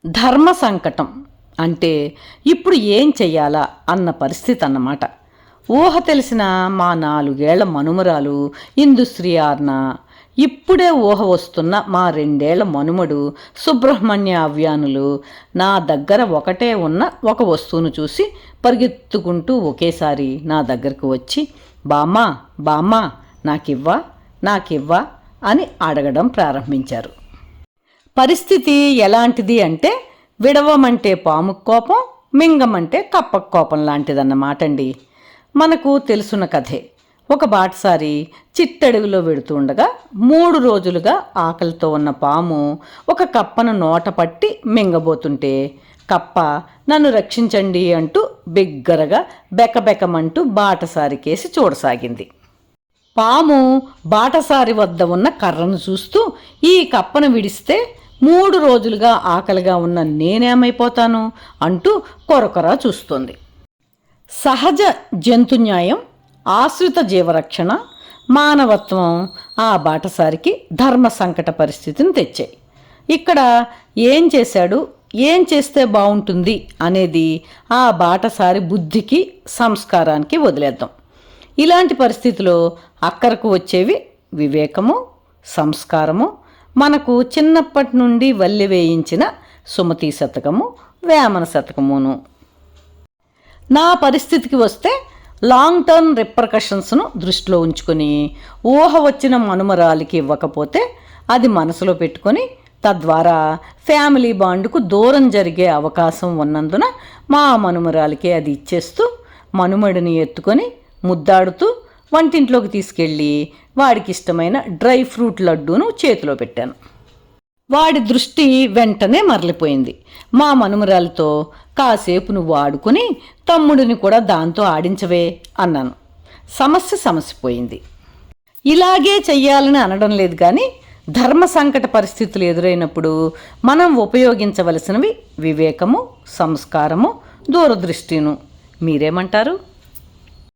ధర్మ సంకటం అంటే ఇప్పుడు ఏం చెయ్యాలా అన్న పరిస్థితి అన్నమాట. ఊహ తెలిసిన మా 4 ఏళ్ల మనుమరాలు ఇందుశ్రీ ఆర్న, ఇప్పుడే ఊహ వస్తున్న మా 2 ఏళ్ల మనుమడు సుబ్రహ్మణ్య అవ్యానులు నా దగ్గర ఒకటే ఉన్న ఒక వస్తువును చూసి పరిగెత్తుకుంటూ ఒకేసారి నా దగ్గరకు వచ్చి, బామ్మా బామ్మా నాకివ్వా నాకివ్వా అని అడగడం ప్రారంభించారు. పరిస్థితి ఎలాంటిది అంటే, విడవమంటే పాముకు కోపం, మింగమంటే కప్పకు కోపం లాంటిదన్నమాట అండి. మనకు తెలుసున్న కథే. ఒక బాటసారి చిట్టడవిలో వెడుతుండగా 3 రోజులుగా ఆకలితో ఉన్న పాము ఒక కప్పను నోట పట్టి మింగబోతుంటే, కప్ప నన్ను రక్షించండి అంటూ బిగ్గరగా బెకబెకమంటూ బాటసారి కేసి చూడసాగింది. పాము బాటసారి వద్ద ఉన్న కర్రను చూస్తూ, ఈ కప్పను విడిస్తే 3 రోజులుగా ఆకలిగా ఉన్న నేనేమైపోతాను అంటూ కొరకొరా చూస్తోంది. సహజ జంతున్యాయం, ఆశ్రిత జీవరక్షణ, మానవత్వం ఆ బాటసారికి ధర్మ సంకట పరిస్థితిని తెచ్చాయి. ఇక్కడ ఏం చేశాడు, ఏం చేస్తే బాగుంటుంది అనేది ఆ బాటసారి బుద్ధికి, సంస్కారానికి వదిలేద్దాం. ఇలాంటి పరిస్థితిలో అక్కరకు వచ్చేవి వివేకము, సంస్కారము, మనకు చిన్నప్పటి నుండి వల్లి వేయించిన సుమతి శతకము, వేమన శతకమును. నా పరిస్థితికి వస్తే లాంగ్ టర్మ్ రిపర్కషన్స్ను దృష్టిలో ఉంచుకొని ఊహ వచ్చిన మనుమరాలికి ఇవ్వకపోతే అది మనసులో పెట్టుకొని తద్వారా ఫ్యామిలీ బాండ్కు దూరం జరిగే అవకాశం ఉన్నందున మా మనుమరాలికి అది ఇచ్చేస్తూ మనుమడిని ఎత్తుకొని ముద్దాడుతూ వంటింట్లోకి తీసుకెళ్ళి వాడికి ఇష్టమైన డ్రై ఫ్రూట్ లడ్డూను చేతిలో పెట్టాను. వాడి దృష్టి వెంటనే మరలిపోయింది. మా మనుమరాలతో, కాసేపు నువ్వు ఆడుకుని తమ్ముడిని కూడా దాంతో ఆడించవే అన్నాను. సమస్య పోయింది. ఇలాగే చెయ్యాలని అనడం లేదు, కానీ ధర్మ సంకట పరిస్థితులు ఎదురైనప్పుడు మనం ఉపయోగించవలసినవి వివేకము, సంస్కారము, దూరదృష్టిను. మీరేమంటారు?